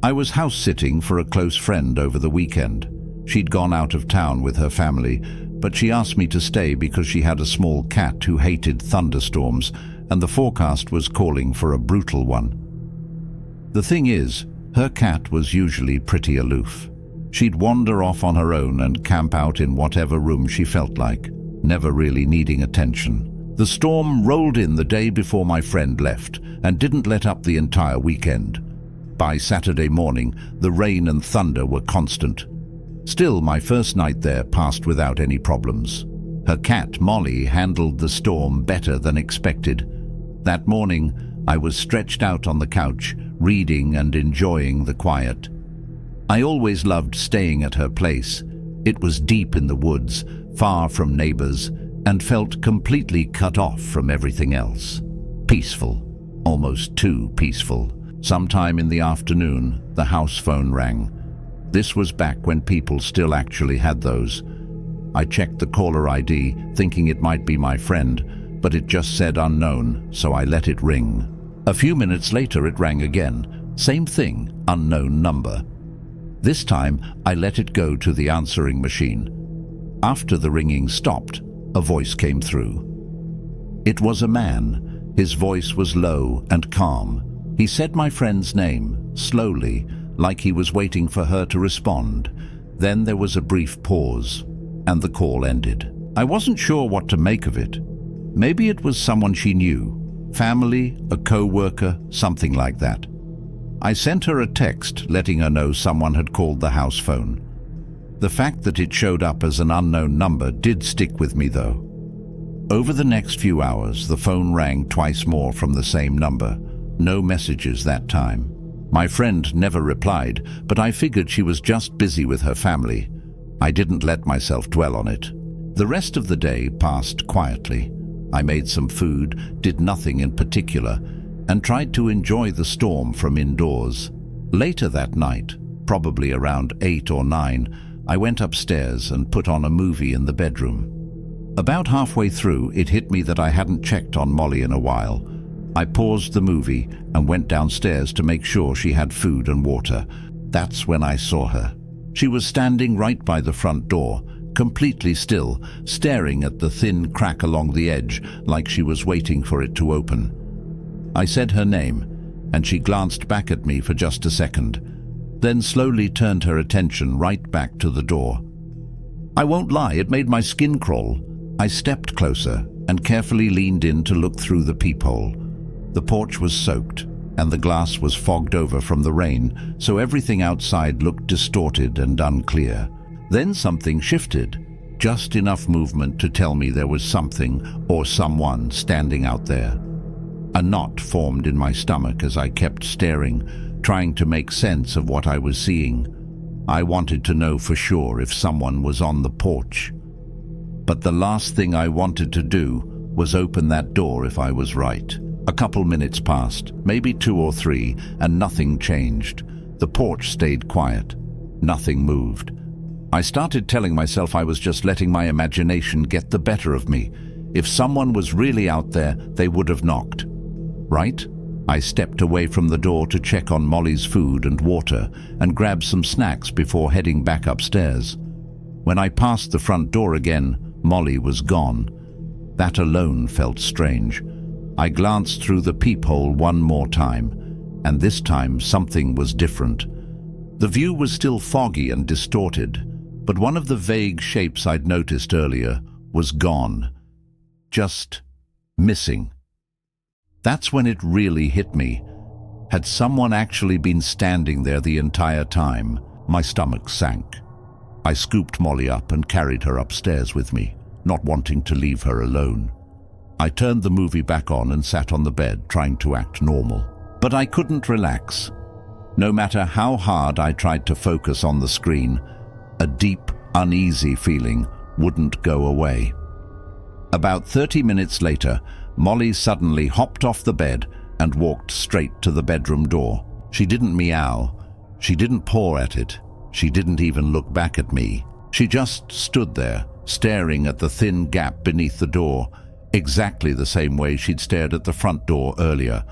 I was house-sitting for a close friend over the weekend. She'd gone out of town with her family, but she asked me to stay because she had a small cat who hated thunderstorms, and the forecast was calling for a brutal one. The thing is, her cat was usually pretty aloof. She'd wander off on her own and camp out in whatever room she felt like, never really needing attention. The storm rolled in the day before my friend left and didn't let up the entire weekend. By Saturday morning, the rain and thunder were constant. Still, my first night there passed without any problems. Her cat, Molly, handled the storm better than expected. That morning, I was stretched out on the couch, reading and enjoying the quiet. I always loved staying at her place. It was deep in the woods, far from neighbors, and felt completely cut off from everything else. Peaceful, almost too peaceful. Sometime in the afternoon, the house phone rang. This was back when people still actually had those. I checked the caller ID, thinking it might be my friend, but it just said unknown, so I let it ring. A few minutes later it rang again. Same thing, unknown number. This time, I let it go to the answering machine. After the ringing stopped, a voice came through. It was a man. His voice was low and calm. He said my friend's name, slowly, like he was waiting for her to respond. Then there was a brief pause, and the call ended. I wasn't sure what to make of it. Maybe it was someone she knew, family, a co-worker, something like that. I sent her a text letting her know someone had called the house phone. The fact that it showed up as an unknown number did stick with me though. Over the next few hours, the phone rang twice more from the same number. No messages that time. My friend never replied, but I figured she was just busy with her family. I didn't let myself dwell on it. The rest of the day passed quietly. I made some food, did nothing in particular, and tried to enjoy the storm from indoors. Later that night, probably around 8 or 9, I went upstairs and put on a movie in the bedroom. About halfway through, it hit me that I hadn't checked on Molly in a while. I paused the movie and went downstairs to make sure she had food and water. That's when I saw her. She was standing right by the front door, completely still, staring at the thin crack along the edge like she was waiting for it to open. I said her name, and she glanced back at me for just a second, then slowly turned her attention right back to the door. I won't lie, it made my skin crawl. I stepped closer and carefully leaned in to look through the peephole. The porch was soaked, and the glass was fogged over from the rain, so everything outside looked distorted and unclear. Then something shifted, just enough movement to tell me there was something or someone standing out there. A knot formed in my stomach as I kept staring, trying to make sense of what I was seeing. I wanted to know for sure if someone was on the porch. But the last thing I wanted to do was open that door if I was right. A couple minutes passed, maybe 2 or 3, and nothing changed. The porch stayed quiet. Nothing moved. I started telling myself I was just letting my imagination get the better of me. If someone was really out there, they would have knocked. Right? I stepped away from the door to check on Molly's food and water and grab some snacks before heading back upstairs. When I passed the front door again, Molly was gone. That alone felt strange. I glanced through the peephole one more time, and this time something was different. The view was still foggy and distorted, but one of the vague shapes I'd noticed earlier was gone. Just missing. That's when it really hit me. Had someone actually been standing there the entire time? My stomach sank. I scooped Molly up and carried her upstairs with me, not wanting to leave her alone. I turned the movie back on and sat on the bed, trying to act normal. But I couldn't relax. No matter how hard I tried to focus on the screen, a deep, uneasy feeling wouldn't go away. About 30 minutes later, Molly suddenly hopped off the bed and walked straight to the bedroom door. She didn't meow. She didn't paw at it. She didn't even look back at me. She just stood there, staring at the thin gap beneath the door, exactly the same way she'd stared at the front door earlier,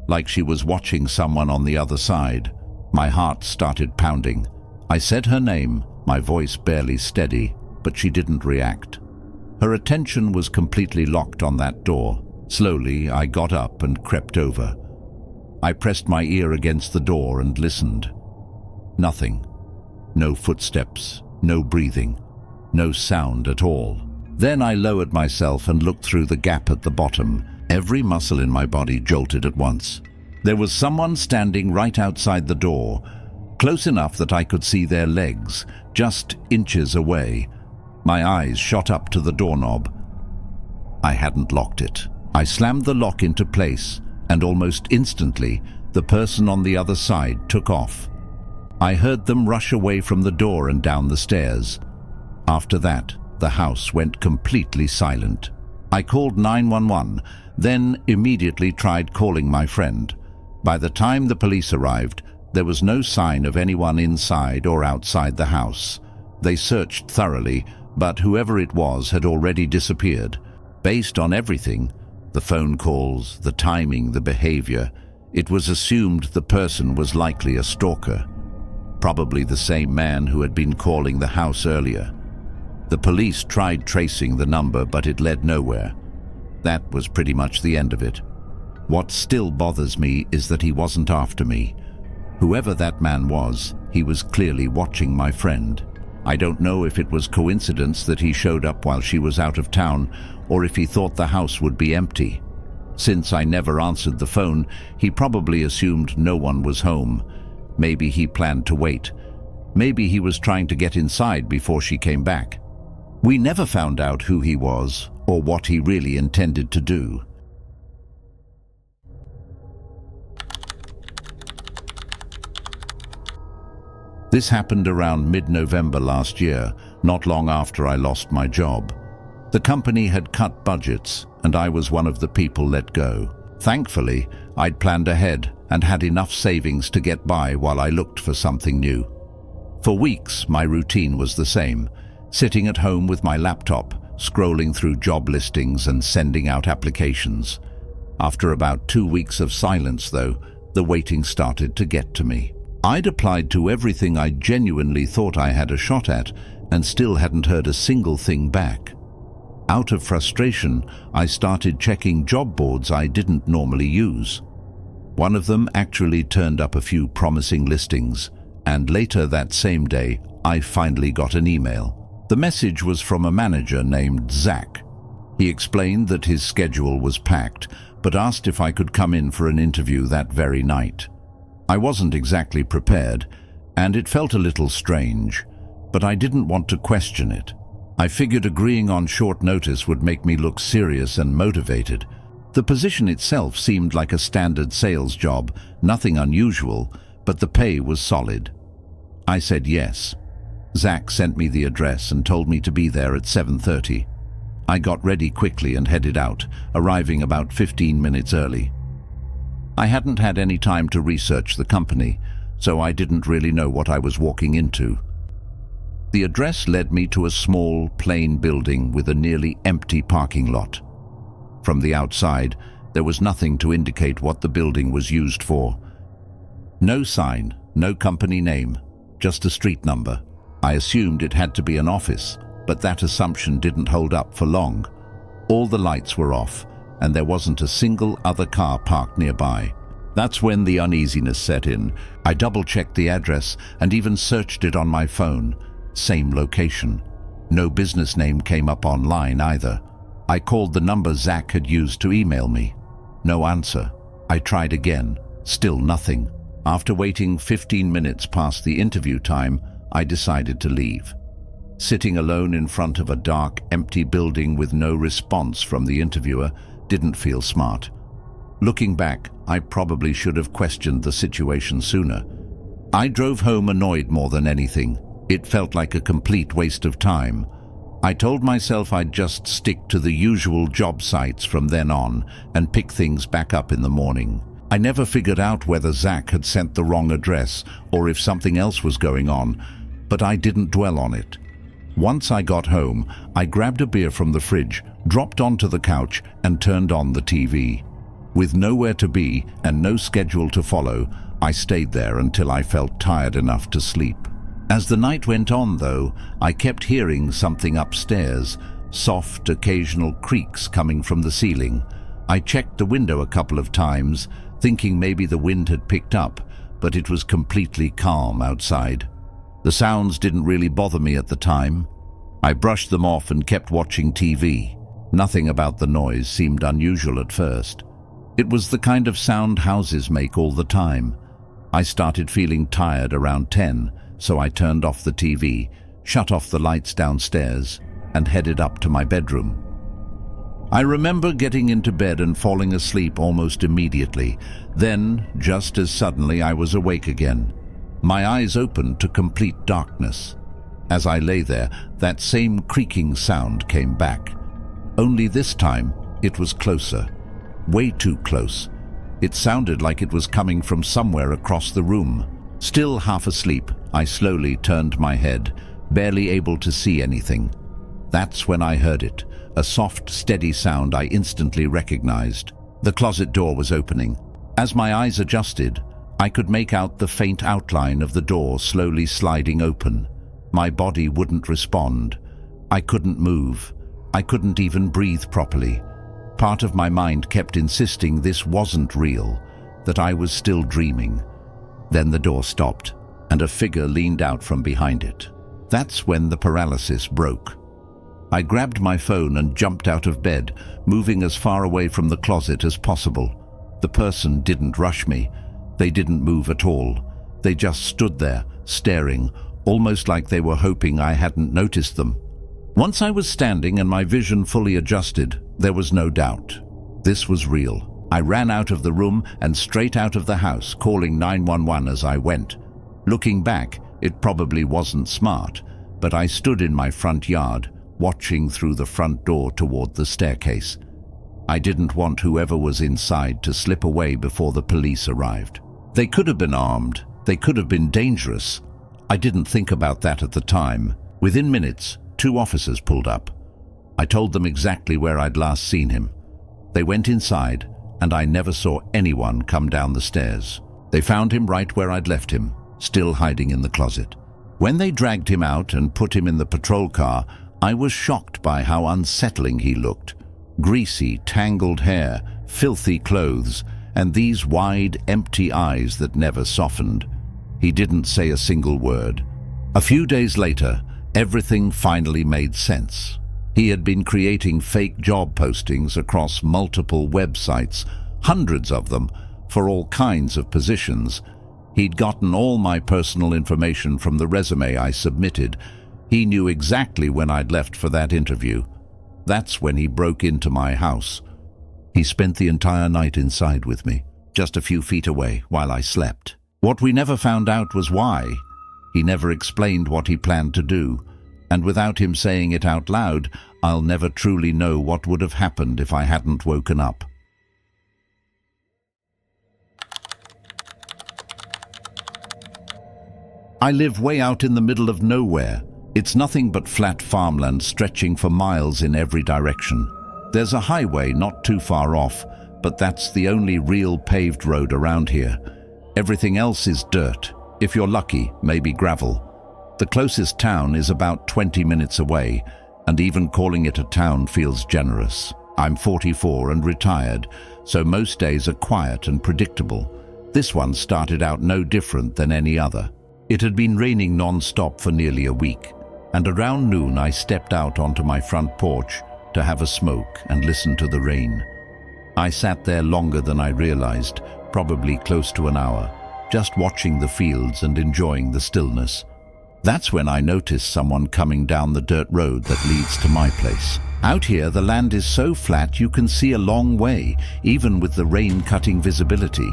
like she was watching someone on the other side. My heart started pounding. I said her name, my voice barely steady, but she didn't react. Her attention was completely locked on that door. Slowly, I got up and crept over. I pressed my ear against the door and listened. Nothing. No footsteps, no breathing, no sound at all. Then I lowered myself and looked through the gap at the bottom. Every muscle in my body jolted at once. There was someone standing right outside the door, close enough that I could see their legs, just inches away. My eyes shot up to the doorknob. I hadn't locked it. I slammed the lock into place, and almost instantly, the person on the other side took off. I heard them rush away from the door and down the stairs. After that, the house went completely silent. I called 911, then immediately tried calling my friend. By the time the police arrived, there was no sign of anyone inside or outside the house. They searched thoroughly, but whoever it was had already disappeared. Based on everything, the phone calls, the timing, the behavior, it was assumed the person was likely a stalker. Probably the same man who had been calling the house earlier. The police tried tracing the number, but it led nowhere. That was pretty much the end of it. What still bothers me is that he wasn't after me. Whoever that man was, he was clearly watching my friend. I don't know if it was coincidence that he showed up while she was out of town, or if he thought the house would be empty. Since I never answered the phone, he probably assumed no one was home. Maybe he planned to wait. Maybe he was trying to get inside before she came back. We never found out who he was or what he really intended to do. This happened around mid-November last year, not long after I lost my job. The company had cut budgets, and I was one of the people let go. Thankfully, I'd planned ahead and had enough savings to get by while I looked for something new. For weeks, my routine was the same, sitting at home with my laptop, scrolling through job listings and sending out applications. After about 2 weeks of silence, though, the waiting started to get to me. I'd applied to everything I genuinely thought I had a shot at and still hadn't heard a single thing back. Out of frustration, I started checking job boards I didn't normally use. One of them actually turned up a few promising listings, and later that same day, I finally got an email. The message was from a manager named Zach. He explained that his schedule was packed, but asked if I could come in for an interview that very night. I wasn't exactly prepared, and it felt a little strange, but I didn't want to question it. I figured agreeing on short notice would make me look serious and motivated. The position itself seemed like a standard sales job, nothing unusual, but the pay was solid. I said yes. Zach sent me the address and told me to be there at 7:30. I got ready quickly and headed out, arriving about 15 minutes early. I hadn't had any time to research the company, so I didn't really know what I was walking into. The address led me to a small, plain building with a nearly empty parking lot. From the outside, there was nothing to indicate what the building was used for. No sign, no company name, just a street number. I assumed it had to be an office, but that assumption didn't hold up for long. All the lights were off, and there wasn't a single other car parked nearby. That's when the uneasiness set in. I double-checked the address and even searched it on my phone. Same location. No business name came up online either. I called the number Zach had used to email me. No answer. I tried again. Still nothing. After waiting 15 minutes past the interview time, I decided to leave. Sitting alone in front of a dark, empty building with no response from the interviewer didn't feel smart. Looking back, I probably should have questioned the situation sooner. I drove home annoyed more than anything. It felt like a complete waste of time. I told myself I'd just stick to the usual job sites from then on and pick things back up in the morning. I never figured out whether Zach had sent the wrong address or if something else was going on, but I didn't dwell on it. Once I got home, I grabbed a beer from the fridge, dropped onto the couch, and turned on the TV. With nowhere to be and no schedule to follow, I stayed there until I felt tired enough to sleep. As the night went on, though, I kept hearing something upstairs, soft, occasional creaks coming from the ceiling. I checked the window a couple of times, thinking maybe the wind had picked up, but it was completely calm outside. The sounds didn't really bother me at the time. I brushed them off and kept watching TV. Nothing about the noise seemed unusual at first. It was the kind of sound houses make all the time. I started feeling tired around 10, so I turned off the TV, shut off the lights downstairs, and headed up to my bedroom. I remember getting into bed and falling asleep almost immediately. Then, just as suddenly, I was awake again. My eyes opened to complete darkness. As I lay there, that same creaking sound came back. Only this time, it was closer. Way too close. It sounded like it was coming from somewhere across the room. Still half asleep, I slowly turned my head, barely able to see anything. That's when I heard it, a soft, steady sound I instantly recognized. The closet door was opening. As my eyes adjusted, I could make out the faint outline of the door slowly sliding open. My body wouldn't respond. I couldn't move. I couldn't even breathe properly. Part of my mind kept insisting this wasn't real, that I was still dreaming. Then the door stopped, and a figure leaned out from behind it. That's when the paralysis broke. I grabbed my phone and jumped out of bed, moving as far away from the closet as possible. The person didn't rush me. They didn't move at all. They just stood there, staring, almost like they were hoping I hadn't noticed them. Once I was standing and my vision fully adjusted, there was no doubt. This was real. I ran out of the room and straight out of the house, calling 911 as I went. Looking back, it probably wasn't smart, but I stood in my front yard, watching through the front door toward the staircase. I didn't want whoever was inside to slip away before the police arrived. They could have been armed. They could have been dangerous. I didn't think about that at the time. Within minutes, 2 officers pulled up. I told them exactly where I'd last seen him. They went inside, and I never saw anyone come down the stairs. They found him right where I'd left him, still hiding in the closet. When they dragged him out and put him in the patrol car, I was shocked by how unsettling he looked. Greasy, tangled hair, filthy clothes, and these wide, empty eyes that never softened. He didn't say a single word. A few days later, everything finally made sense. He had been creating fake job postings across multiple websites, hundreds of them, for all kinds of positions. He'd gotten all my personal information from the resume I submitted. He knew exactly when I'd left for that interview. That's when he broke into my house. He spent the entire night inside with me, just a few feet away, while I slept. What we never found out was why. He never explained what he planned to do, and without him saying it out loud, I'll never truly know what would have happened if I hadn't woken up. I live way out in the middle of nowhere. It's nothing but flat farmland stretching for miles in every direction. There's a highway not too far off, but that's the only real paved road around here. Everything else is dirt. If you're lucky, maybe gravel. The closest town is about 20 minutes away, and even calling it a town feels generous. I'm 44 and retired, so most days are quiet and predictable. This one started out no different than any other. It had been raining non-stop for nearly a week, and around noon I stepped out onto my front porch to have a smoke and listen to the rain. I sat there longer than I realized, probably close to an hour, just watching the fields and enjoying the stillness. That's when I noticed someone coming down the dirt road that leads to my place. Out here, the land is so flat you can see a long way, even with the rain cutting visibility.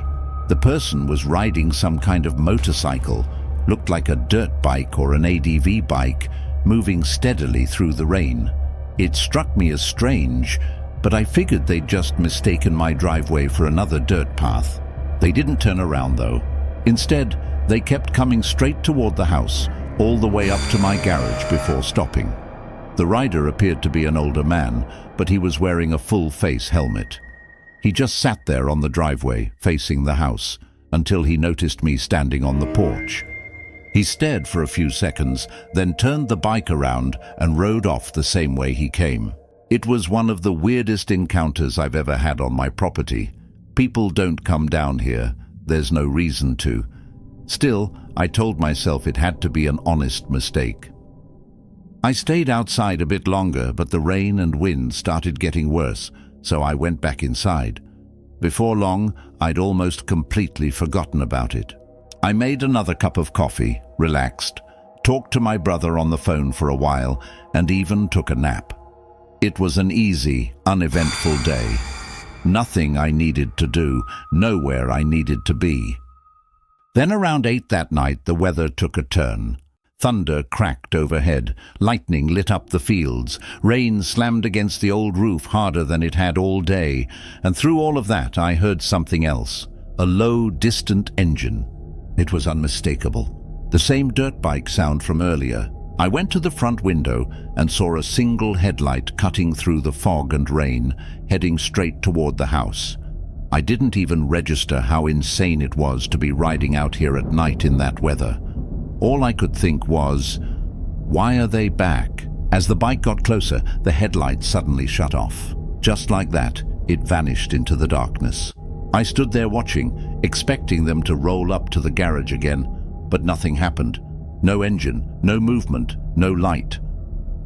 The person was riding some kind of motorcycle, looked like a dirt bike or an ADV bike, moving steadily through the rain. It struck me as strange, but I figured they'd just mistaken my driveway for another dirt path. They didn't turn around though. Instead, they kept coming straight toward the house, all the way up to my garage before stopping. The rider appeared to be an older man, but he was wearing a full-face helmet. He just sat there on the driveway, facing the house, until he noticed me standing on the porch. He stared for a few seconds, then turned the bike around and rode off the same way he came. It was one of the weirdest encounters I've ever had on my property. People don't come down here. There's no reason to. Still, I told myself it had to be an honest mistake. I stayed outside a bit longer, but the rain and wind started getting worse, so I went back inside. Before long, I'd almost completely forgotten about it. I made another cup of coffee, relaxed, talked to my brother on the phone for a while, and even took a nap. It was an easy, uneventful day. Nothing I needed to do, nowhere I needed to be. Then around 8 that night, the weather took a turn. Thunder cracked overhead, lightning lit up the fields, rain slammed against the old roof harder than it had all day, and through all of that I heard something else, a low, distant engine. It was unmistakable. The same dirt bike sound from earlier. I went to the front window and saw a single headlight cutting through the fog and rain, heading straight toward the house. I didn't even register how insane it was to be riding out here at night in that weather. All I could think was, why are they back? As the bike got closer, the headlight suddenly shut off. Just like that, it vanished into the darkness. I stood there watching, expecting them to roll up to the garage again, but nothing happened. No engine, no movement, no light.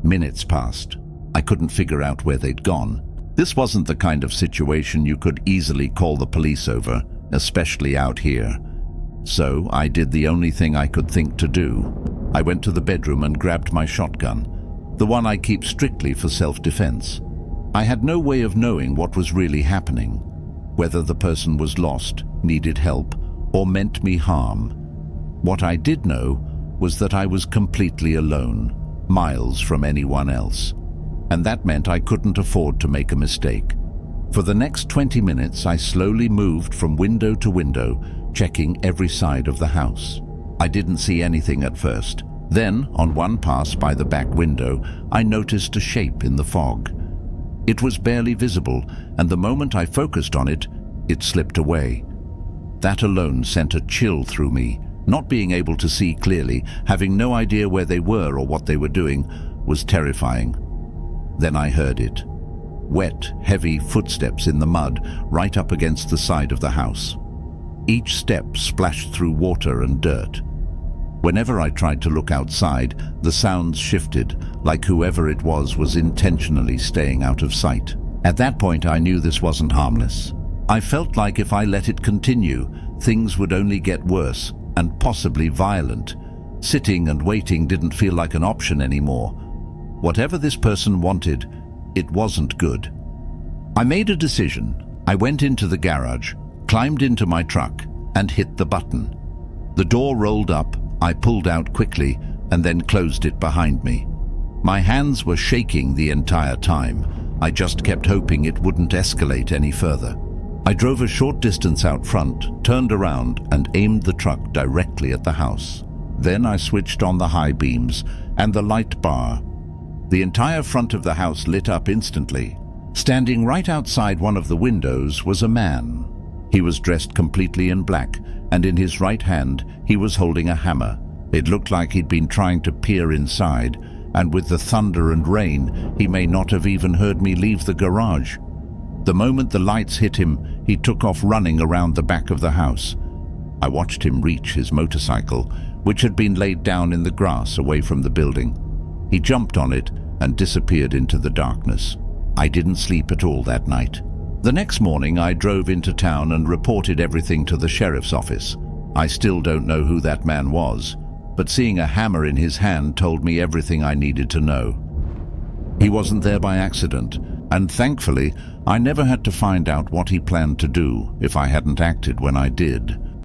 Minutes passed. I couldn't figure out where they'd gone. This wasn't the kind of situation you could easily call the police over, especially out here. So I did the only thing I could think to do. I went to the bedroom and grabbed my shotgun, the one I keep strictly for self-defense. I had no way of knowing what was really happening, whether the person was lost, needed help, or meant me harm. What I did know was that I was completely alone, miles from anyone else, and that meant I couldn't afford to make a mistake. For the next 20 minutes, I slowly moved from window to window, checking every side of the house. I didn't see anything at first. Then, on one pass by the back window, I noticed a shape in the fog. It was barely visible, and the moment I focused on it, it slipped away. That alone sent a chill through me. Not being able to see clearly, having no idea where they were or what they were doing, was terrifying. Then I heard it. Wet, heavy footsteps in the mud right up against the side of the house. Each step splashed through water and dirt. Whenever I tried to look outside, the sounds shifted, like whoever it was intentionally staying out of sight. At that point, I knew this wasn't harmless. I felt like if I let it continue, things would only get worse and possibly violent. Sitting and waiting didn't feel like an option anymore. Whatever this person wanted, it wasn't good. I made a decision. I went into the garage, climbed into my truck, and hit the button. The door rolled up, I pulled out quickly, and then closed it behind me. My hands were shaking the entire time. I just kept hoping it wouldn't escalate any further. I drove a short distance out front, turned around, and aimed the truck directly at the house. Then I switched on the high beams and the light bar. The entire front of the house lit up instantly. Standing right outside one of the windows was a man. He was dressed completely in black, and in his right hand he was holding a hammer. It looked like he'd been trying to peer inside, and with the thunder and rain, he may not have even heard me leave the garage. The moment the lights hit him, he took off running around the back of the house. I watched him reach his motorcycle, which had been laid down in the grass away from the building. He jumped on it and disappeared into the darkness. I didn't sleep at all that night. The next morning, I drove into town and reported everything to the sheriff's office. I still don't know who that man was, but seeing a hammer in his hand told me everything I needed to know. He wasn't there by accident, and thankfully, I never had to find out what he planned to do if I hadn't acted when I did.